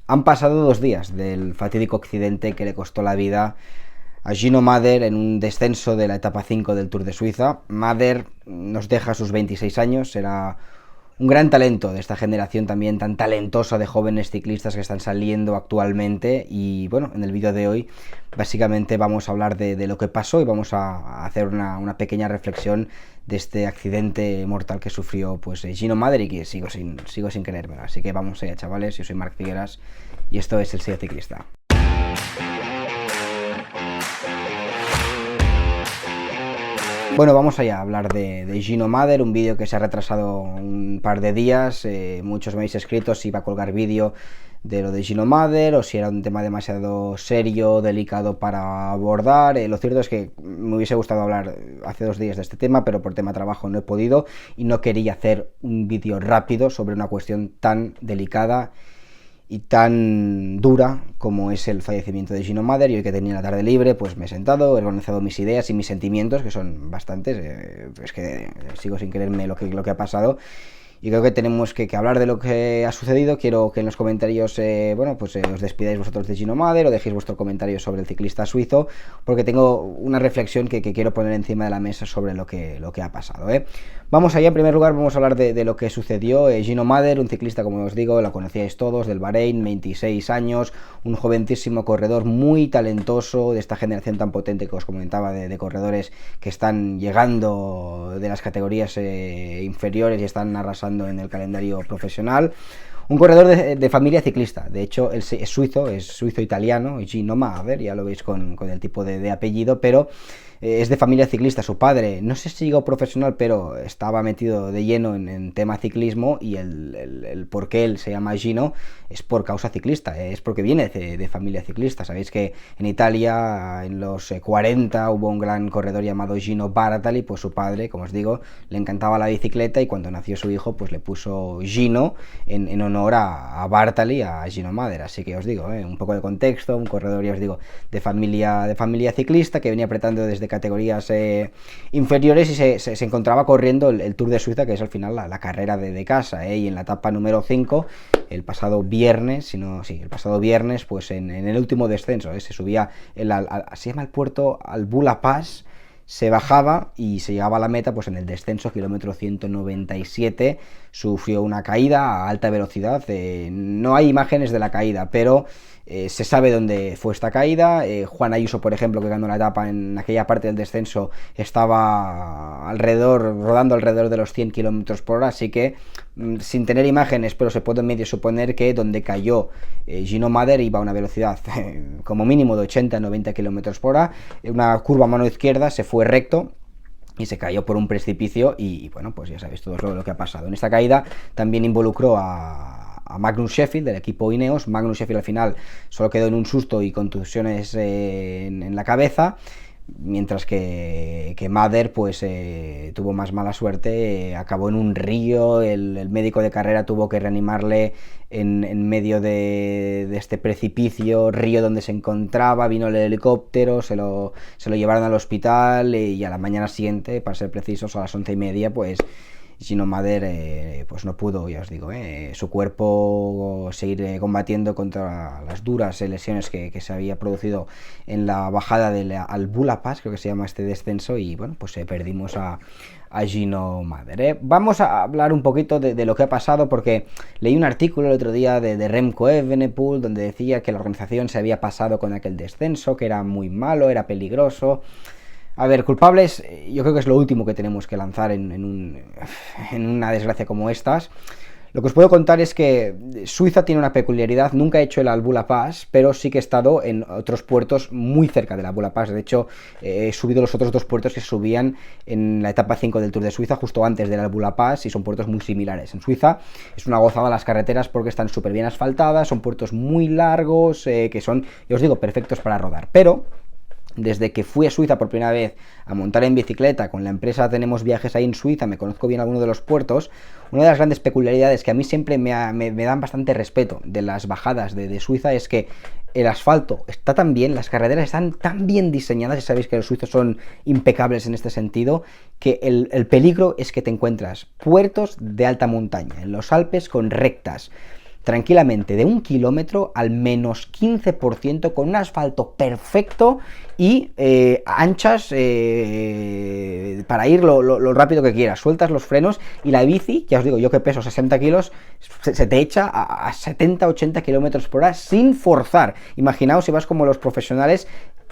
Han pasado 2 días del fatídico accidente que le costó la vida a Gino Mäder en un descenso de la etapa 5 del Tour de Suiza. Mäder nos deja a sus 26 años, era un gran talento de esta generación también tan talentosa de jóvenes ciclistas que están saliendo actualmente. Y bueno, en el vídeo de hoy básicamente vamos a hablar de lo que pasó y vamos a hacer una pequeña reflexión de este accidente mortal que sufrió pues Gino Mäder y que sigo sin creérmelo. Así que vamos allá, chavales. Yo soy Marc Figueras y esto es El Sello Ciclista. Bueno, vamos allá a hablar de Gino Mäder, un vídeo que se ha retrasado un par de días. Muchos me habéis escrito si iba a colgar vídeo de lo de Gino Mäder o si era un tema demasiado serio, delicado para abordar. Lo cierto es que me hubiese gustado hablar hace 2 días de este tema, pero por tema trabajo no he podido y no quería hacer un vídeo rápido sobre una cuestión tan delicada y tan dura como es el fallecimiento de Gino Mäder. Y hoy que tenía la tarde libre, pues me he sentado, he organizado mis ideas y mis sentimientos, que son bastantes. Es que sigo sin creerme lo que ha pasado. Y creo que tenemos que hablar de lo que ha sucedido. Quiero que en los comentarios, os despidáis vosotros de Gino Mäder o dejéis vuestro comentario sobre el ciclista suizo, porque tengo una reflexión que quiero poner encima de la mesa sobre lo que ha pasado. Vamos allá. En primer lugar vamos a hablar de lo que sucedió. Gino Mäder, un ciclista, como os digo, lo conocíais todos, del Bahrein, 26 años, un jovencísimo corredor muy talentoso de esta generación tan potente que os comentaba de corredores que están llegando de las categorías inferiores y están arrasando en el calendario profesional. Un corredor de familia ciclista. De hecho, él es suizo-italiano, Gino Mäder, ya lo veis con el tipo de apellido, pero es de familia ciclista. Su padre, no sé si llegó profesional, pero estaba metido de lleno en tema ciclismo, y el por qué él se llama Gino es por causa ciclista, es porque viene de familia ciclista. Sabéis que en Italia, en los 40, hubo un gran corredor llamado Gino Bartali. Pues su padre, como os digo, le encantaba la bicicleta, y cuando nació su hijo, pues le puso Gino en honor a Bartali, a Gino Mäder. Así que os digo, un poco de contexto, un corredor, ya os digo, de familia ciclista, que venía apretando desde categorías inferiores y se encontraba corriendo el Tour de Suiza, que es al final la carrera de casa, y en la etapa número 5, el pasado viernes, pues en el último descenso, se subía, se llama el puerto Albula Pass, se bajaba y se llegaba a la meta, pues en el descenso, kilómetro 197, sufrió una caída a alta velocidad. No hay imágenes de la caída, pero se sabe dónde fue esta caída. Juan Ayuso, por ejemplo, que ganó la etapa en aquella parte del descenso, estaba rodando alrededor de los 100 km por hora, así que sin tener imágenes, pero se puede medio suponer que donde cayó Gino Mäder iba a una velocidad como mínimo de 80-90 km por hora, una curva a mano izquierda, se fue recto y se cayó por un precipicio. Y bueno, pues ya sabéis todo lo que ha pasado. En esta caída también involucró a Magnus Sheffield, del equipo Ineos. Magnus Sheffield al final solo quedó en un susto y contusiones en la cabeza, mientras que Mäder pues tuvo más mala suerte. Acabó en un río. El médico de carrera tuvo que reanimarle en medio de este precipicio, río donde se encontraba. Vino el helicóptero, se lo llevaron al hospital, y a la mañana siguiente, para ser precisos, a las 11:30, pues Gino Mäder pues no pudo, ya os digo, su cuerpo seguir combatiendo contra las duras lesiones que se había producido en la bajada del Albula Pass, creo que se llama este descenso, y bueno, pues perdimos a Gino Mäder. Vamos a hablar un poquito de lo que ha pasado, porque leí un artículo el otro día de Remco Evenepoel, donde decía que la organización se había pasado con aquel descenso, que era muy malo, era peligroso. A ver, culpables, yo creo que es lo último que tenemos que lanzar en una desgracia como estas. Lo que os puedo contar es que Suiza tiene una peculiaridad. Nunca he hecho el Albula Pass, pero sí que he estado en otros puertos muy cerca del Albula Pass. De hecho, he subido los otros 2 puertos que subían en la etapa 5 del Tour de Suiza, justo antes del Albula Pass, y son puertos muy similares. En Suiza es una gozada las carreteras porque están súper bien asfaltadas, son puertos muy largos, que son, ya os digo, perfectos para rodar. Pero desde que fui a Suiza por primera vez a montar en bicicleta, con la empresa Tenemos Viajes ahí en Suiza, me conozco bien algunos de los puertos. Una de las grandes peculiaridades que a mí siempre me dan bastante respeto de las bajadas de Suiza es que el asfalto está tan bien, las carreteras están tan bien diseñadas, y sabéis que los suizos son impecables en este sentido, que el peligro es que te encuentras puertos de alta montaña, en los Alpes, con rectas tranquilamente de 1 kilómetro al menos 15% con un asfalto perfecto y anchas para ir lo rápido que quieras. Sueltas los frenos y la bici, ya os digo, yo que peso 60 kilos, se te echa a 70-80 kilómetros por hora sin forzar. Imaginaos si vas como los profesionales,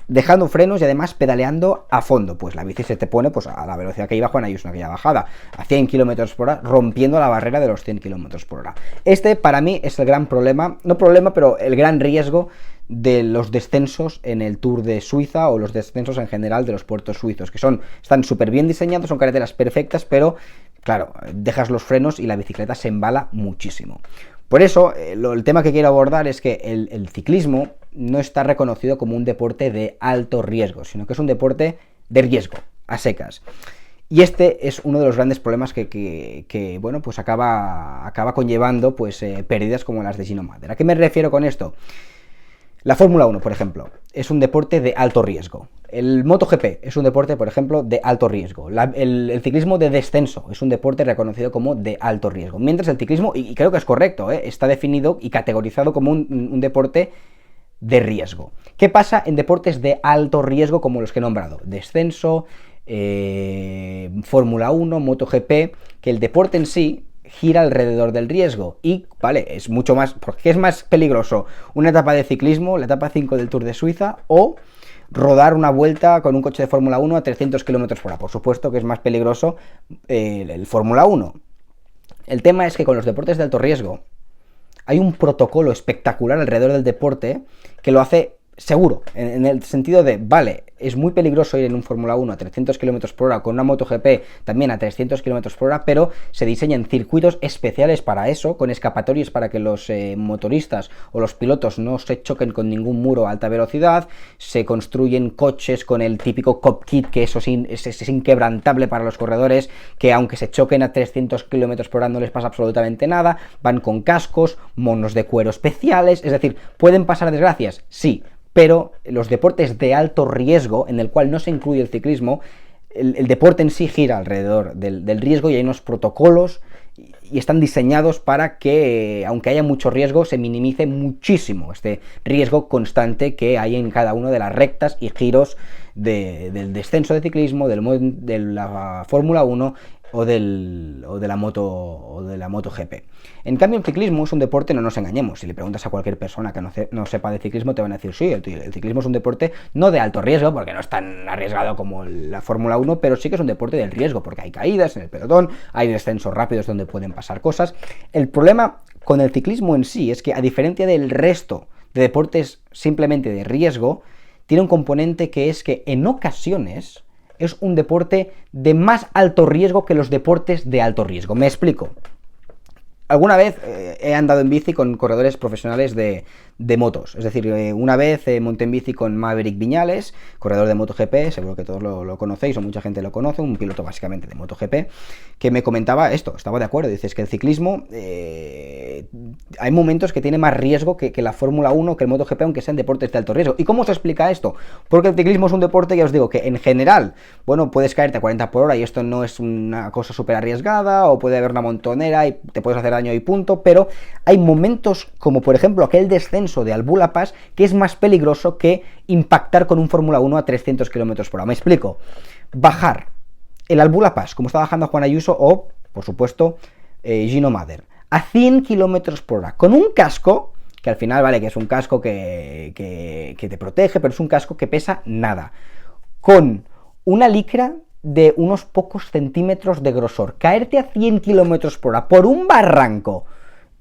dejando frenos y además pedaleando a fondo, pues la bici se te pone pues a la velocidad que iba Juan Ayuso en aquella bajada, a 100 km por hora, rompiendo la barrera de los 100 km por hora. Este para mí es el gran problema, no problema, pero el gran riesgo de los descensos en el Tour de Suiza o los descensos en general de los puertos suizos, que están súper bien diseñados, son carreteras perfectas, pero claro, dejas los frenos y la bicicleta se embala muchísimo. Por eso, el tema que quiero abordar es que el ciclismo no está reconocido como un deporte de alto riesgo, sino que es un deporte de riesgo, a secas. Y este es uno de los grandes problemas que bueno, pues acaba conllevando pues, pérdidas como las de Gino Madder. ¿A qué me refiero con esto? La Fórmula 1, por ejemplo, es un deporte de alto riesgo. El MotoGP es un deporte, por ejemplo, de alto riesgo. El ciclismo de descenso es un deporte reconocido como de alto riesgo. Mientras el ciclismo, y creo que es correcto, está definido y categorizado como un deporte de riesgo. ¿Qué pasa en deportes de alto riesgo como los que he nombrado? Descenso, Fórmula 1, MotoGP, que el deporte en sí gira alrededor del riesgo y, vale, es mucho más, porque es más peligroso una etapa de ciclismo, la etapa 5 del Tour de Suiza, o rodar una vuelta con un coche de Fórmula 1 a 300 km por hora. Por supuesto que es más peligroso el Fórmula 1. El tema es que con los deportes de alto riesgo hay un protocolo espectacular alrededor del deporte que lo hace seguro, en el sentido de, vale, es muy peligroso ir en un Fórmula 1 a 300 km por hora, con una MotoGP también a 300 km por hora, pero se diseñan circuitos especiales para eso, con escapatorios para que los motoristas o los pilotos no se choquen con ningún muro a alta velocidad, se construyen coches con el típico cockpit, que eso es inquebrantable para los corredores, que aunque se choquen a 300 km por hora no les pasa absolutamente nada, van con cascos, monos de cuero especiales, es decir, ¿pueden pasar desgracias? Sí, pero los deportes de alto riesgo, en el cual no se incluye el ciclismo, el deporte en sí gira alrededor del riesgo y hay unos protocolos y están diseñados para que, aunque haya mucho riesgo, se minimice muchísimo este riesgo constante que hay en cada una de las rectas y giros del descenso de ciclismo, de la Fórmula 1 o de la MotoGP. En cambio, el ciclismo es un deporte, no nos engañemos, si le preguntas a cualquier persona que no sepa de ciclismo, te van a decir, sí, el ciclismo es un deporte no de alto riesgo, porque no es tan arriesgado como la Fórmula 1, pero sí que es un deporte de riesgo, porque hay caídas en el pelotón, hay descensos rápidos donde pueden pasar cosas. El problema con el ciclismo en sí es que, a diferencia del resto de deportes simplemente de riesgo, tiene un componente que es que en ocasiones es un deporte de más alto riesgo que los deportes de alto riesgo. Me explico. Alguna vez he andado en bici con corredores profesionales de motos, es decir, una vez monté en bici con Maverick Viñales, corredor de MotoGP, seguro que todos lo conocéis o mucha gente lo conoce, un piloto básicamente de MotoGP, que me comentaba esto, estaba de acuerdo, dices que el ciclismo hay momentos que tiene más riesgo que la Fórmula 1, que el MotoGP, aunque sean deportes de alto riesgo. ¿Y cómo se explica esto? Porque el ciclismo es un deporte, ya os digo, que en general, bueno, puedes caerte a 40 por hora y esto no es una cosa súper arriesgada, o puede haber una montonera y te puedes hacer daño y punto, pero hay momentos como por ejemplo aquel descenso de Albula Pass que es más peligroso que impactar con un Fórmula 1 a 300 km por hora. Me explico. Bajar el Albula Pass, como está bajando Juan Ayuso, o, por supuesto, Gino Madder, a 100 km por hora, con un casco, que al final, vale, que es un casco que te protege, pero es un casco que pesa nada, con una licra de unos pocos centímetros de grosor, caerte a 100 km por hora por un barranco,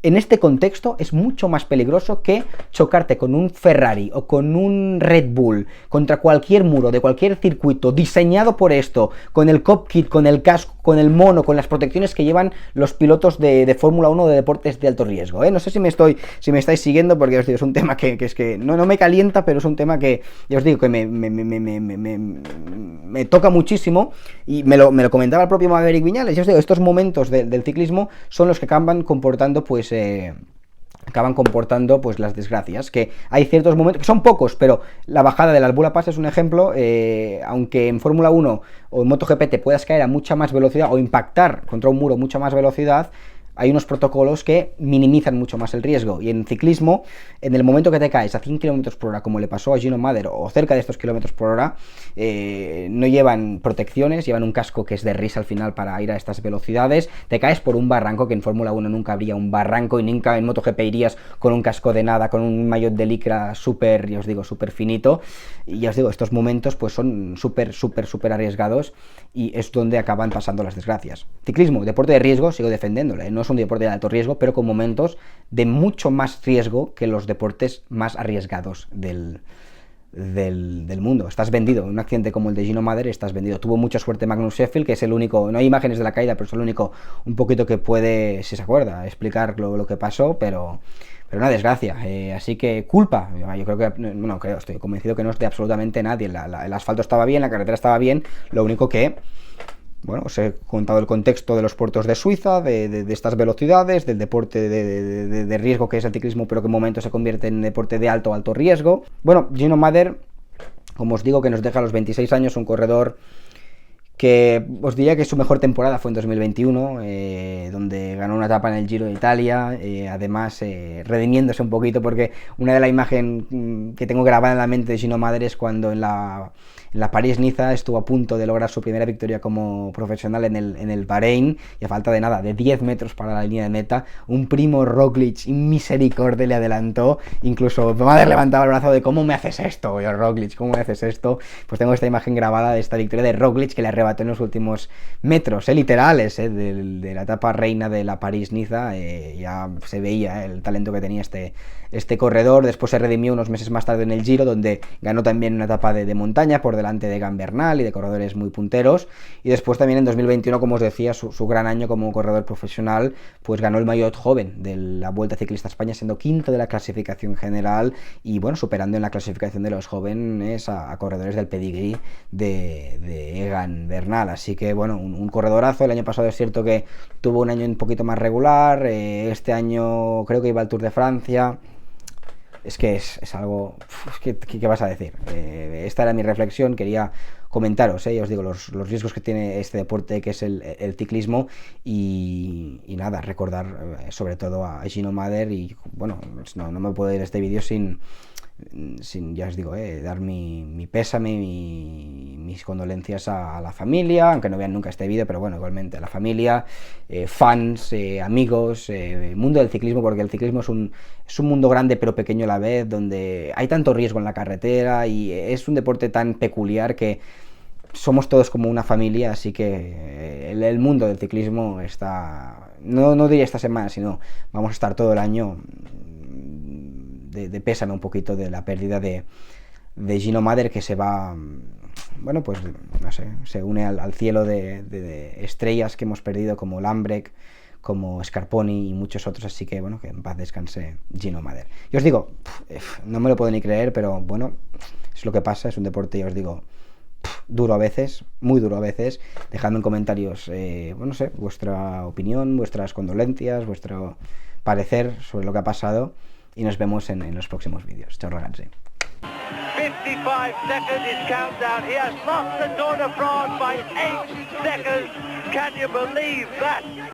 en este contexto es mucho más peligroso que chocarte con un Ferrari o con un Red Bull contra cualquier muro de cualquier circuito diseñado por esto, con el cockpit, con el casco, con el mono, con las protecciones que llevan los pilotos de Fórmula 1 de deportes de alto riesgo, ¿eh? No sé si me estáis siguiendo, porque os digo, es un tema que es que no me calienta, pero es un tema que, ya os digo, que me toca muchísimo, y me lo comentaba el propio Maverick Viñales. Ya os digo, estos momentos del ciclismo son los que acaban comportando pues las desgracias, que hay ciertos momentos, que son pocos, pero la bajada del Albula Pass es un ejemplo. Aunque en Fórmula 1 o en MotoGP te puedas caer a mucha más velocidad o impactar contra un muro a mucha más velocidad, hay unos protocolos que minimizan mucho más el riesgo. Y en ciclismo, en el momento que te caes a 100 km por hora, como le pasó a Gino Mader, o cerca de estos kilómetros por hora, no llevan protecciones, llevan un casco que es de risa al final para ir a estas velocidades, te caes por un barranco, que en Fórmula 1 nunca habría un barranco, y nunca en MotoGP irías con un casco de nada, con un maillot de licra súper, ya os digo, súper finito. Y ya os digo, estos momentos pues son súper arriesgados, y es donde acaban pasando las desgracias. Ciclismo, deporte de riesgo, sigo defendiéndole, no es un deporte de alto riesgo, pero con momentos de mucho más riesgo que los deportes más arriesgados del mundo. Estás vendido. Un accidente como el de Gino Mader, estás vendido. Tuvo mucha suerte Magnus Sheffield, que es el único, no hay imágenes de la caída, pero es el único un poquito que puede, si se acuerda, explicar lo que pasó, pero una desgracia. Así que culpa, yo creo que, no creo, estoy convencido que no es de absolutamente nadie. El asfalto estaba bien, la carretera estaba bien, lo único que, bueno, os he contado el contexto de los puertos de Suiza, de estas velocidades, del deporte de riesgo que es el ciclismo, pero que en momentos se convierte en deporte de alto riesgo. Bueno, Gino Mader, como os digo, que nos deja a los 26 años, un corredor que os diría que su mejor temporada fue en 2021, donde ganó una etapa en el Giro de Italia, además redimiéndose un poquito, porque una de las imágenes que tengo grabada en la mente de Gino Mader es cuando en la París-Niza estuvo a punto de lograr su primera victoria como profesional en el Bahrein, y a falta de nada, de 10 metros para la línea de meta, un Primo Roglic misericordia le adelantó, incluso Mader levantaba el brazo de ¿cómo me haces esto, yo, Roglic? ¿Cómo me haces esto? Pues tengo esta imagen grabada de esta victoria de Roglic que le arrebató en los últimos metros, literales, de la etapa reina de la París-Niza. Ya se veía el talento que tenía este corredor. Después se redimió unos meses más tarde en el Giro, donde ganó también una etapa de montaña por delante de Egan Bernal y de corredores muy punteros, y después también en 2021, como os decía, su gran año como corredor profesional, pues ganó el maillot joven de la Vuelta Ciclista a España, siendo quinto de la clasificación general, y bueno, superando en la clasificación de los jóvenes a corredores del pedigrí de Egan Bernal. Así que bueno, un corredorazo. El año pasado es cierto que tuvo un año un poquito más regular, este año creo que iba al Tour de Francia. Es que es algo... ¿Qué vas a decir? Esta era mi reflexión, quería comentaros, ya os digo, los riesgos que tiene este deporte que es el ciclismo, y nada, recordar sobre todo a Gino Mader, y bueno, no me puedo ir de este vídeo sin, ya os digo, dar mi pésame, mis condolencias a la familia, aunque no vean nunca este vídeo, pero bueno, igualmente a la familia, fans, amigos, mundo del ciclismo, porque el ciclismo es un mundo grande pero pequeño a la vez, donde hay tanto riesgo en la carretera, y es un deporte tan peculiar que somos todos como una familia. Así que el mundo del ciclismo está, no diría esta semana, sino vamos a estar todo el año de pésame un poquito de la pérdida de Gino Mader, que se va, bueno, pues no sé, se une al cielo de estrellas que hemos perdido, como Lambrek, como Scarponi y muchos otros. Así que bueno, que en paz descanse Gino Mader. Y os digo, no me lo puedo ni creer, pero bueno, es lo que pasa, es un deporte, ya os digo, duro a veces, muy duro a veces. Dejadme en comentarios, bueno, no sé, vuestra opinión, vuestras condolencias, vuestro parecer sobre lo que ha pasado, y nos vemos en los próximos vídeos. Chao, ragazzi. 55 seconds is countdown. He has lost the Tour de France by 8 seconds. Can you believe that?